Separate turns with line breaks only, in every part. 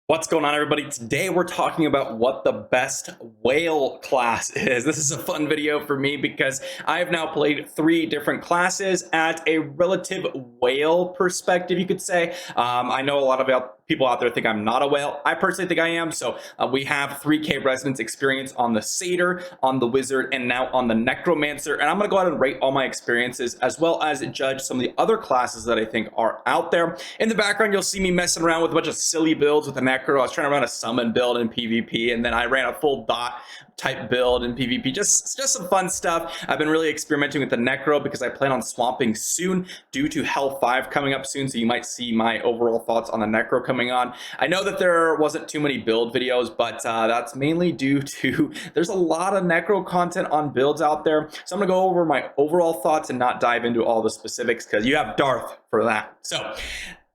What's going on, everybody? Today we're talking about what the best whale class is. This is a fun video for me because I have now played 3 different classes at a relative whale perspective, you could say. I know a lot of people out there think I'm not a whale. I personally think I am. So we have 3K Resonance experience on the Satyr, on the Wizard, and now on the Necromancer. And I'm going to go ahead and rate all my experiences as well as judge some of the other classes that I think are out there. In the background, you'll see me messing around with a bunch of silly builds with the Necro. I was trying to run a summon build in PvP, and then I ran a full dot type build in PvP. Just some fun stuff. I've been really experimenting with the Necro because I plan on swapping soon due to Hell 5 coming up soon, so you might see my overall thoughts on the Necro coming on. I know that there wasn't too many build videos, but that's mainly due to there's a lot of Necro content on builds out there, so I'm gonna go over my overall thoughts and not dive into all the specifics because you have Darth for that. So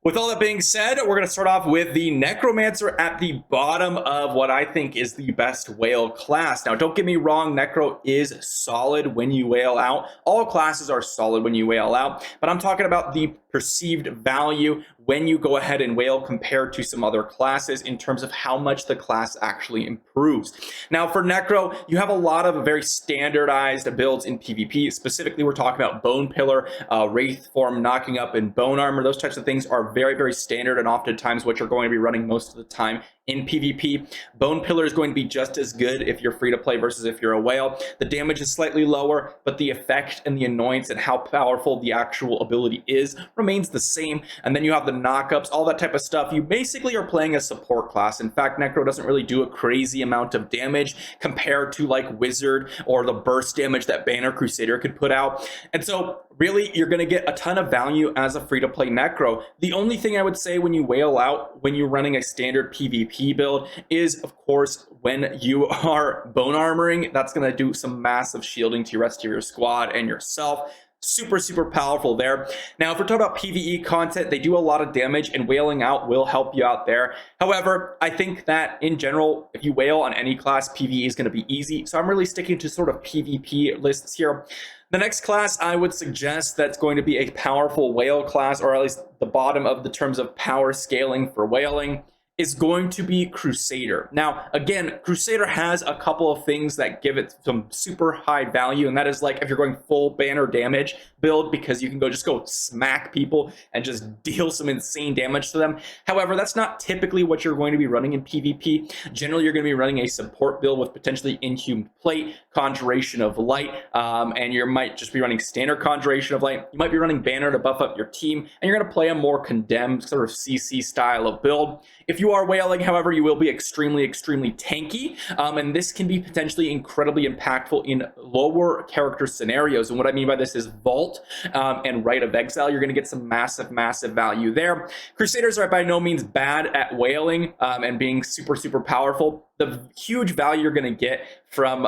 with all that being said, we're going to start off with the Necromancer at the bottom of what I think is the best whale class. Now, don't get me wrong, Necro is solid when you whale out. All classes are solid when you whale out, but I'm talking about the perceived value when you go ahead and whale compared to some other classes in terms of how much the class actually improves. Now, for Necro, you have a lot of very standardized builds in PvP. Specifically, we're talking about Bone Pillar, Wraith Form, Knocking Up, and Bone Armor. Those types of things are very, very standard and oftentimes what you're going to be running most of the time in PvP. Bone Pillar is going to be just as good if you're free to play versus if you're a whale. The damage is slightly lower, but the effect and the annoyance and how powerful the actual ability is remains the same. And then you have the knockups, all that type of stuff. You basically are playing a support class. In fact, Necro doesn't really do a crazy amount of damage compared to like Wizard or the burst damage that Banner Crusader could put out. And so really, you're going to get a ton of value as a free-to-play Necro. The only thing I would say when you whale out, when you're running a standard PvP build, is, of course, when you are bone armoring, that's going to do some massive shielding to the rest of your squad and yourself. Super, super powerful there. Now, if we're talking about PvE content, they do a lot of damage, and whaling out will help you out there. However, I think that in general, if you whale on any class, PvE is going to be easy. So I'm really sticking to sort of PvP lists here. The next class I would suggest that's going to be a powerful whale class, or at least the bottom of the terms of power scaling for whaling, is going to be Crusader. Now, again, Crusader has a couple of things that give it some super high value, and that is like if you're going full banner damage build, because you can just go smack people and just deal some insane damage to them. However, that's not typically what you're going to be running in PvP. Generally, you're going to be running a support build with potentially Inhumed Plate, Conjuration of Light, and you might just be running standard Conjuration of Light. You might be running Banner to buff up your team, and you're going to play a more condemned sort of CC style of build. If you are whaling, however, you will be extremely, extremely tanky, and this can be potentially incredibly impactful in lower character scenarios. And what I mean by this is Vault and Rite of Exile. You're going to get some massive, massive value there. Crusaders are by no means bad at whaling and being super, super powerful. The huge value you're going to get from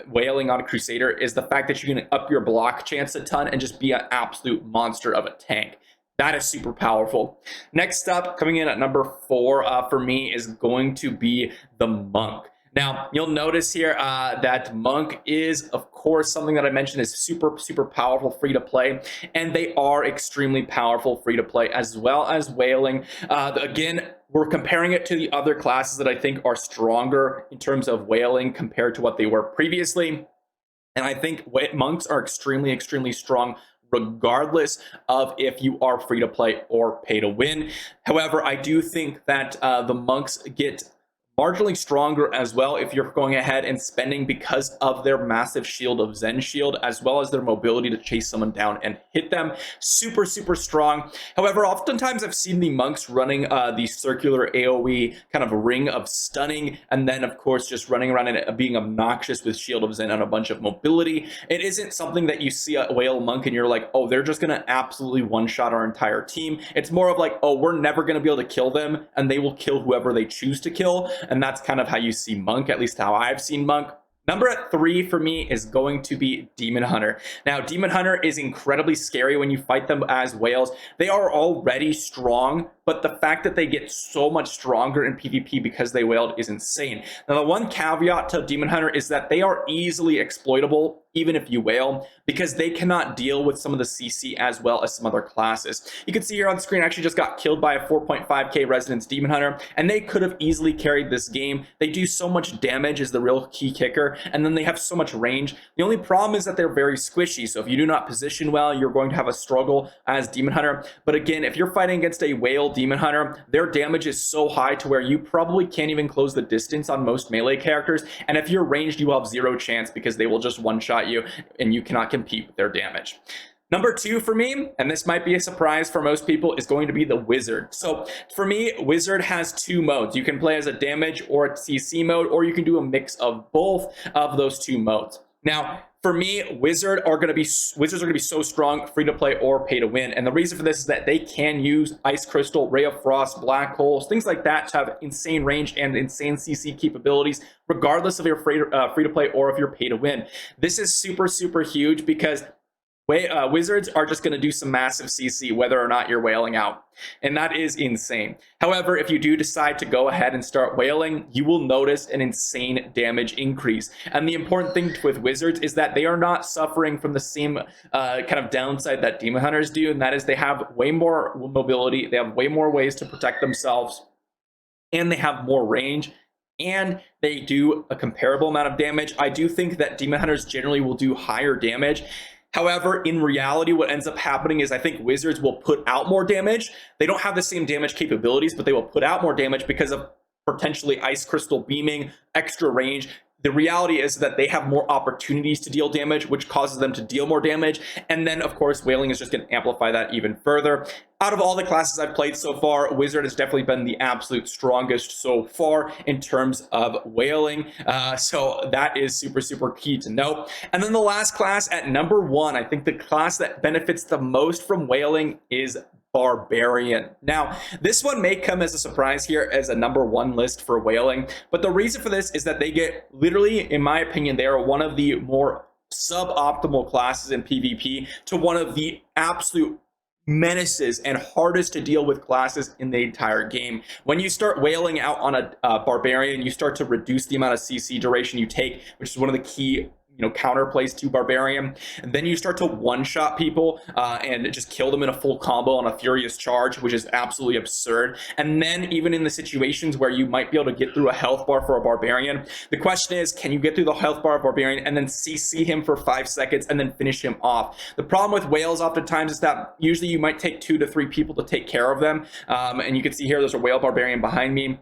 whaling on a Crusader is the fact that you're going to up your block chance a ton and just be an absolute monster of a tank. That is super powerful. Next up, coming in at number 4 for me is going to be the Monk. Now, you'll notice here that Monk is, of course, something that I mentioned is super, super powerful free to play, and they are extremely powerful free to play as well as whaling. Again, we're comparing it to the other classes that I think are stronger in terms of whaling compared to what they were previously. And I think monks are extremely, extremely strong regardless of if you are free to play or pay to win. However, I do think that the monks get marginally stronger as well if you're going ahead and spending because of their massive shield of Zen Shield, as well as their mobility to chase someone down and hit them. Super, super strong. However, oftentimes I've seen the monks running the circular AoE kind of ring of stunning, and then of course just running around and being obnoxious with Shield of Zen and a bunch of mobility. It isn't something that you see a whale monk and you're like, oh, they're just gonna absolutely one-shot our entire team. It's more of like, oh, we're never gonna be able to kill them, and they will kill whoever they choose to kill. And that's kind of how you see Monk, at least how I've seen Monk. Number 3 for me is going to be Demon Hunter. Now, Demon Hunter is incredibly scary when you fight them as whales. They are already strong, but the fact that they get so much stronger in PvP because they whaled is insane. Now, the one caveat to Demon Hunter is that they are easily exploitable even if you whale, because they cannot deal with some of the CC as well as some other classes. You can see here on screen, I actually just got killed by a 4.5k Resonance Demon Hunter, and they could have easily carried this game. They do so much damage is the real key kicker, and then they have so much range. The only problem is that they're very squishy, so if you do not position well, you're going to have a struggle as Demon Hunter. But again, if you're fighting against a whale Demon Hunter, their damage is so high to where you probably can't even close the distance on most melee characters, and if you're ranged, you will have zero chance because they will just one-shot you and you cannot compete with their damage. Number 2 for me, and this might be a surprise for most people, is going to be the Wizard. So for me, Wizard has 2 modes. You can play as a damage or a CC mode, or you can do a mix of both of those 2 modes. Now, for me, Wizards are going to be so strong, free to play or pay to win. And the reason for this is that they can use Ice Crystal, Ray of Frost, Black Holes, things like that to have insane range and insane CC capabilities, regardless if you're free to play or if you're pay to win. This is super, super huge because Wizards are just going to do some massive CC whether or not you're whaling out, and that is insane. However, if you do decide to go ahead and start whaling, you will notice an insane damage increase. And the important thing with Wizards is that they are not suffering from the same kind of downside that Demon Hunters do, and that is they have way more mobility, they have way more ways to protect themselves, and they have more range, and they do a comparable amount of damage. I do think that Demon Hunters generally will do higher damage. However, in reality, what ends up happening is I think Wizards will put out more damage. They don't have the same damage capabilities, but they will put out more damage because of potentially Ice Crystal beaming, extra range. The reality is that they have more opportunities to deal damage, which causes them to deal more damage. And then, of course, whaling is just going to amplify that even further. Out of all the classes I've played so far, Wizard has definitely been the absolute strongest so far in terms of whaling. So that is super, super key to note. And then the last class at number 1, I think the class that benefits the most from whaling is Barbarian. Now, this one may come as a surprise here as a number 1 list for whaling, but the reason for this is that they get, literally, in my opinion, they are one of the more suboptimal classes in PvP to one of the absolute menaces and hardest to deal with classes in the entire game. When you start whaling out on a Barbarian, you start to reduce the amount of CC duration you take, which is one of the key counterplays to Barbarian. And then you start to one-shot people and just kill them in a full combo on a furious charge, which is absolutely absurd. And then even in the situations where you might be able to get through a health bar for a Barbarian, the question is, can you get through the health bar of Barbarian and then CC him for 5 seconds and then finish him off? The problem with whales oftentimes is that usually you might take 2 to 3 people to take care of them. And you can see here, there's a whale Barbarian behind me.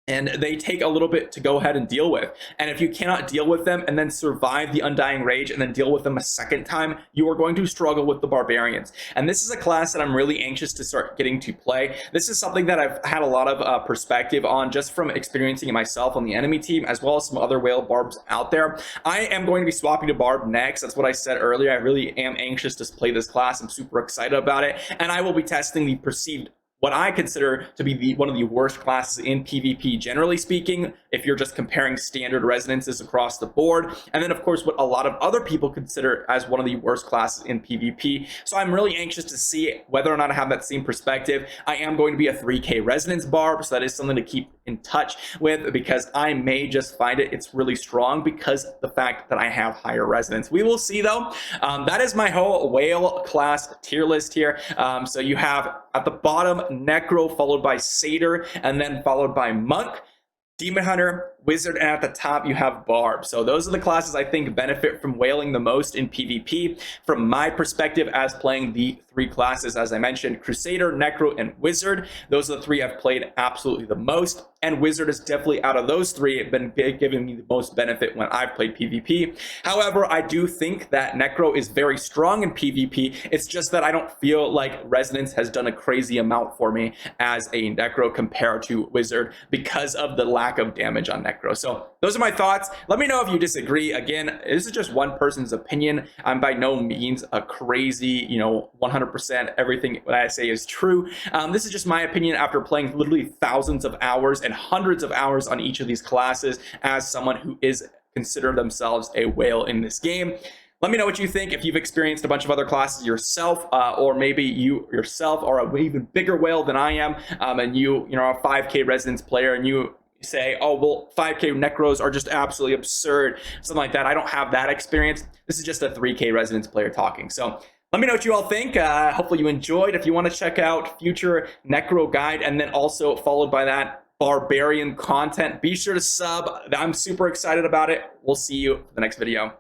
And they take a little bit to go ahead and deal with. And if you cannot deal with them and then survive the Undying Rage and then deal with them a second time, you are going to struggle with the Barbarians. And this is a class that I'm really anxious to start getting to play. This is something that I've had a lot of perspective on just from experiencing it myself on the enemy team, as well as some other whale barbs out there. I am going to be swapping to Barb next. That's what I said earlier. I really am anxious to play this class. I'm super excited about it. And I will be testing the perceived, what I consider to be one of the worst classes in PvP, generally speaking, if you're just comparing standard resonances across the board. And then, of course, what a lot of other people consider as one of the worst classes in PvP. So I'm really anxious to see whether or not I have that same perspective. I am going to be a 3k resonance barb, so that is something to keep in touch with, because I may just find it's really strong because the fact that I have higher resonance. We will see, though. That is my whole whale class tier list here. So you have at the bottom Necro, followed by Satyr, and then followed by Monk, Demon Hunter, Wizard, and at the top you have Barb. So those are the classes I think benefit from whaling the most in PvP. From my perspective as playing the 3 classes, as I mentioned, Crusader, Necro, and Wizard. Those are the 3 I've played absolutely the most. And Wizard is definitely, out of those 3, been giving me the most benefit when I've played PvP. However, I do think that Necro is very strong in PvP. It's just that I don't feel like Resonance has done a crazy amount for me as a Necro compared to Wizard because of the lack of damage on Necro. So those are my thoughts. Let me know if you disagree. Again, this is just one person's opinion. I'm by no means a crazy, 100% everything that I say is true. This is just my opinion after playing literally thousands of hours and hundreds of hours on each of these classes as someone who is considered themselves a whale in this game. Let me know what you think, if you've experienced a bunch of other classes yourself, or maybe you yourself are an even bigger whale than I am, and you are a 5k resonance player and you say, oh, well, 5K Necros are just absolutely absurd, something like that. I don't have that experience. This is just a 3K Resonance player talking. So let me know what you all think. Hopefully you enjoyed. If you want to check out future Necro guide and then also followed by that Barbarian content, be sure to sub. I'm super excited about it. We'll see you for the next video.